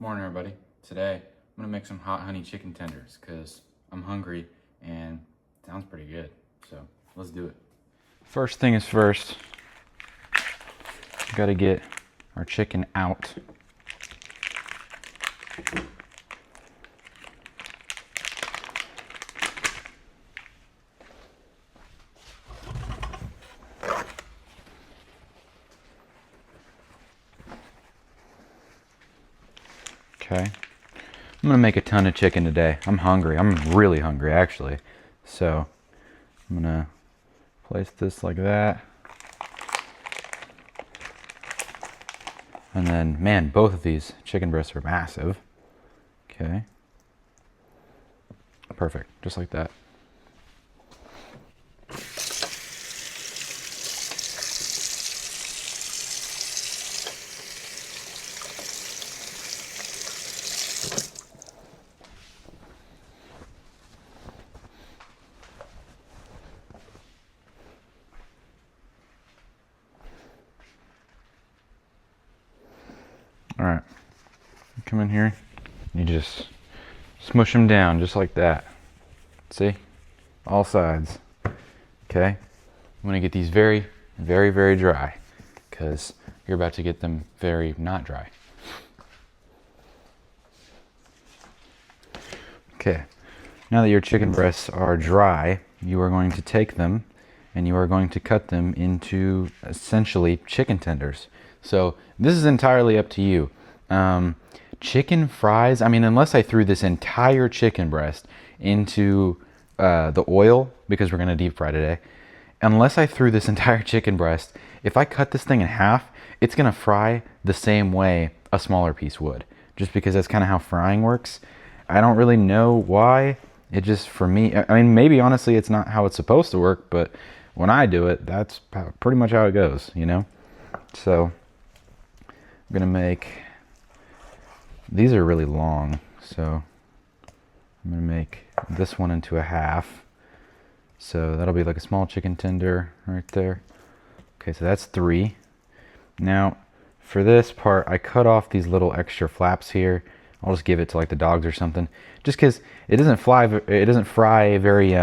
Morning, everybody. Today, I'm gonna make some hot honey chicken tenders because I'm hungry and it sounds pretty good. So let's do it. First thing is first, we gotta get our chicken out. Okay. I'm gonna make a ton of chicken today. I'm hungry. I'm really hungry, actually. So I'm gonna place this like that. And then, man, both of these chicken breasts are massive. Okay. Perfect, just like that. All right, come in here, you just smush them down just like that. See, all sides. Okay, I'm gonna get these very, very, very dry because you're about to get them very not dry. Okay, now that your chicken breasts are dry, you are going to take them and you are going to cut them into essentially chicken tenders. So this is entirely up to you. Chicken fries, I mean, unless I threw this entire chicken breast into the oil, because we're gonna deep fry today, unless I threw this entire chicken breast, if I cut this thing in half, it's gonna fry the same way a smaller piece would, just because that's kind of how frying works. I don't really know why. It just, for me, I mean, maybe honestly it's not how it's supposed to work, but when I do it, that's pretty much how it goes, you know? So I'm gonna make, these are really long, so I'm gonna make this one into a half. So that'll be like a small chicken tender right there. Okay, so that's 3. Now for this part, I cut off these little extra flaps here. I'll just give it to like the dogs or something, just because it doesn't fry very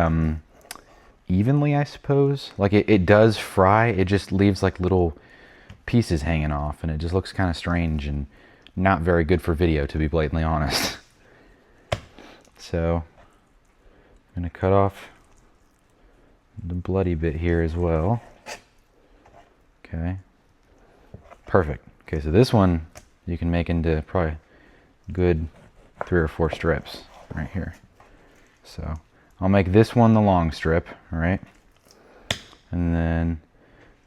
evenly, I suppose. Like it does fry, it just leaves like little pieces hanging off, and it just looks kind of strange and not very good for video, to be blatantly honest. So I'm gonna cut off the bloody bit here as well. Okay, perfect. Okay, so this one you can make into probably good 3 or 4 strips right here. So I'll make this one the long strip, right? And then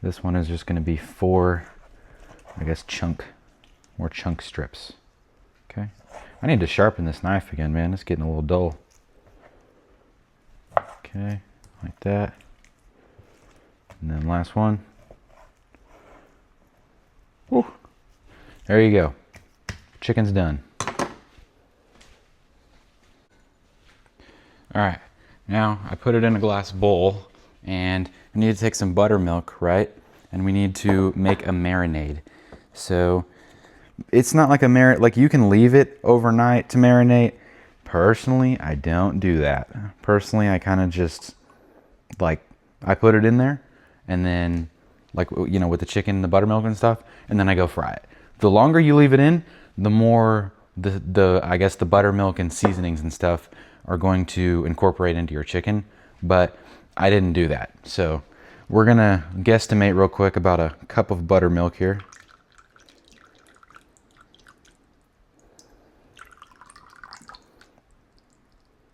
this one is just going to be 4, I guess, more chunk strips. Okay, I need to sharpen this knife again, man. It's getting a little dull. Okay, like that. And then last one. Whew. There you go. Chicken's done. All right, now I put it in a glass bowl, and we need to take some buttermilk, right? And we need to make a marinade. So it's not like a like you can leave it overnight to marinate. Personally, I don't do that. Personally, I kind of just like, I put it in there and then, like, you know, with the chicken and the buttermilk and stuff, and then I go fry it. The longer you leave it in, the more I guess the buttermilk and seasonings and stuff are going to incorporate into your chicken, but I didn't do that. So we're gonna guesstimate real quick about a cup of buttermilk here.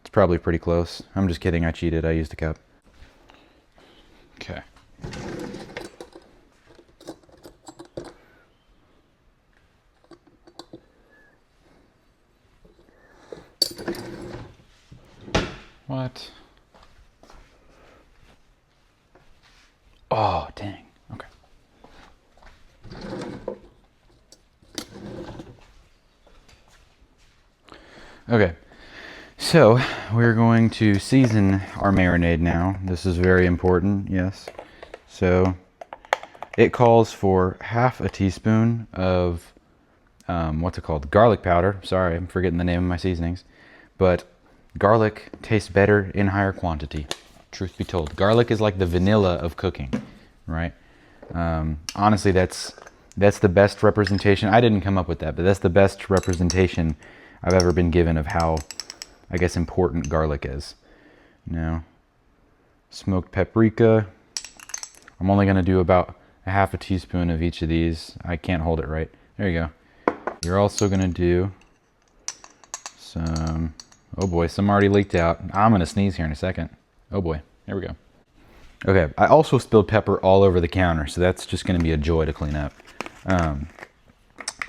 It's probably pretty close. I'm just kidding, I cheated, I used a cup. Okay. What? Oh, dang. Okay. Okay. So we're going to season our marinade now. This is very important, yes. So it calls for half a teaspoon of what's it called? Garlic powder. Sorry, I'm forgetting the name of my seasonings. But garlic tastes better in higher quantity. Truth be told, garlic is like the vanilla of cooking, right? Honestly, that's the best representation. I didn't come up with that, but that's the best representation I've ever been given of how, I guess, important garlic is. Now, smoked paprika. I'm only gonna do about a half a teaspoon of each of these. I can't hold it right. There you go. You're also gonna do some, oh boy, some already leaked out. I'm gonna sneeze here in a second. Oh boy, there we go. Okay, I also spilled pepper all over the counter, so that's just gonna be a joy to clean up.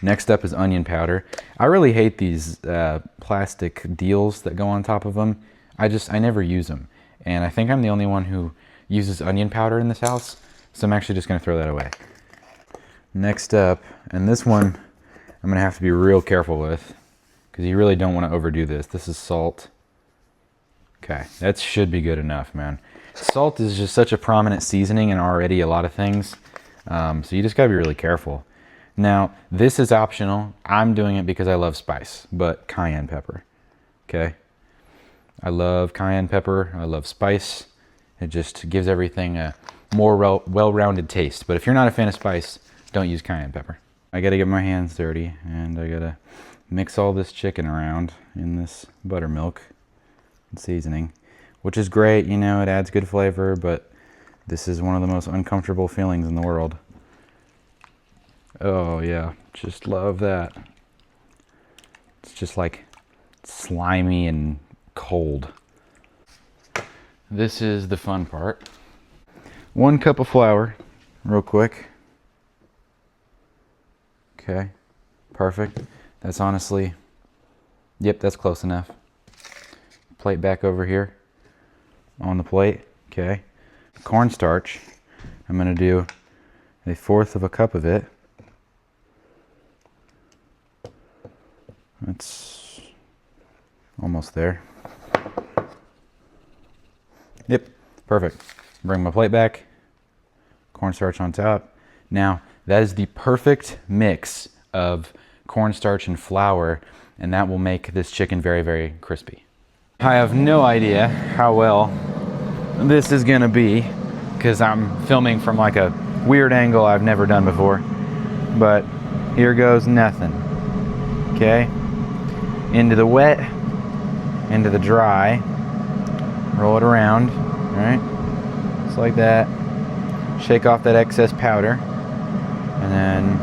Next up is onion powder. I really hate these plastic deals that go on top of them. I never use them. And I think I'm the only one who uses onion powder in this house, so I'm actually just gonna throw that away. Next up, and this one I'm gonna have to be real careful with, because you really don't want to overdo this. This is salt. Okay, that should be good enough, man. Salt is just such a prominent seasoning in already a lot of things, so you just gotta be really careful. Now, this is optional. I'm doing it because I love spice, but cayenne pepper, okay? I love cayenne pepper, I love spice. It just gives everything a more well-rounded taste. But if you're not a fan of spice, don't use cayenne pepper. I gotta get my hands dirty, and I gotta mix all this chicken around in this buttermilk and seasoning, which is great, you know, it adds good flavor, but this is one of the most uncomfortable feelings in the world. Oh yeah, just love that. It's just like slimy and cold. This is the fun part. 1 cup of flour, real quick. Okay, perfect. That's honestly, yep, that's close enough. Plate back over here on the plate, okay. Cornstarch, I'm gonna do 1/4 of a cup of it. That's almost there. Yep, perfect. Bring my plate back, cornstarch on top. Now, that is the perfect mix of cornstarch and flour, and that will make this chicken very, very crispy. I have no idea how well this is gonna be, because I'm filming from like a weird angle I've never done before, but here goes nothing, okay? Into the wet, into the dry, roll it around, all right? Just like that. Shake off that excess powder, and then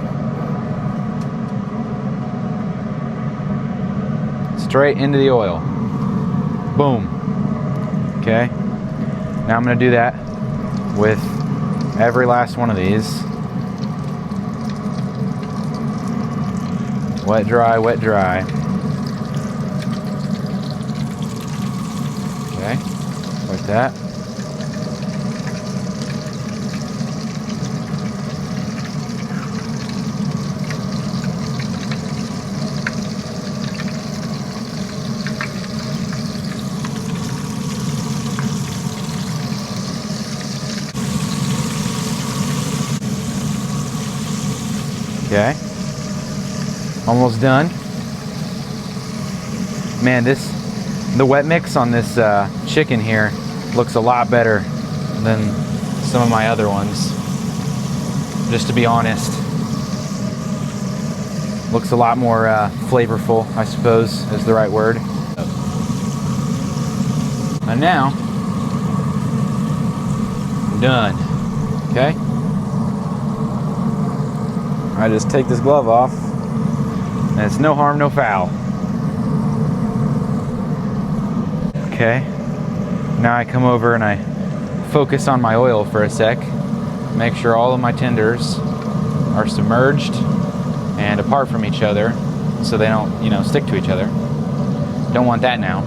straight into the oil. Boom. Okay. Now I'm gonna do that with every last one of these. Wet, dry, wet, dry. Okay, like that. Okay, almost done. Man, the wet mix on this chicken here looks a lot better than some of my other ones, just to be honest. Looks a lot more flavorful, I suppose is the right word. And now, I'm done, okay? I just take this glove off, and it's no harm, no foul. Okay, now I come over and I focus on my oil for a sec, make sure all of my tenders are submerged and apart from each other so they don't, you know, stick to each other. Don't want that now.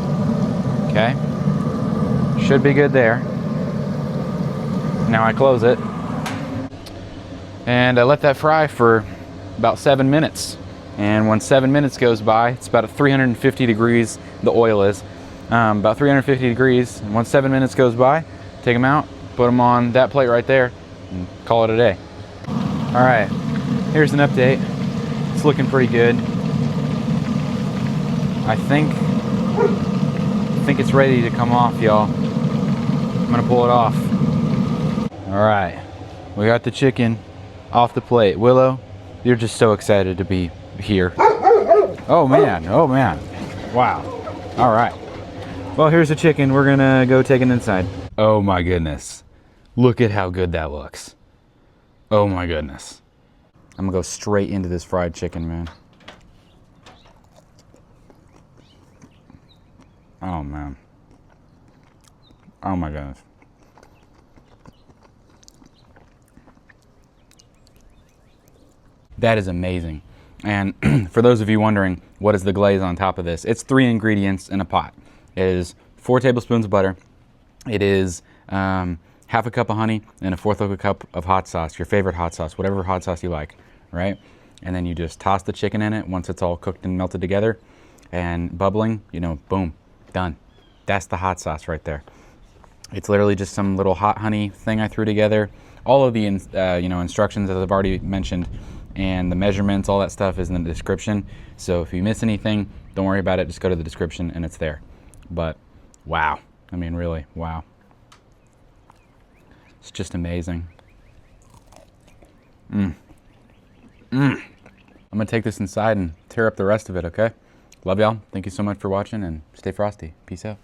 Okay, should be good there. Now I close it and I let that fry for about 7 minutes. And when 7 minutes goes by, it's about 350 degrees, the oil is. About 350 degrees, and once 7 minutes goes by, take them out, put them on that plate right there, and call it a day. All right, here's an update. It's looking pretty good. I think it's ready to come off, y'all. I'm gonna pull it off. All right, we got the chicken off the plate. Willow, you're just so excited to be here. Oh man, wow. All right, well, here's the chicken. We're gonna go take it inside. Oh my goodness, look at how good that looks. Oh my goodness. I'm gonna go straight into this fried chicken, man. Oh man. Oh my goodness. That is amazing. And for those of you wondering, what is the glaze on top of this? It's 3 ingredients in a pot. It is 4 tablespoons of butter. It is half a cup of honey and a 1/4 of a cup of hot sauce, your favorite hot sauce, whatever hot sauce you like, right? And then you just toss the chicken in it once it's all cooked and melted together and bubbling, you know, boom, done. That's the hot sauce right there. It's literally just some little hot honey thing I threw together. All of the instructions, as I've already mentioned, and the measurements, all that stuff is in the description. So if you miss anything, don't worry about it. Just go to the description and it's there. But wow, I mean, really, wow. It's just amazing. I'm gonna take this inside and tear up the rest of it, okay? Love y'all. Thank you so much for watching and stay frosty. Peace out.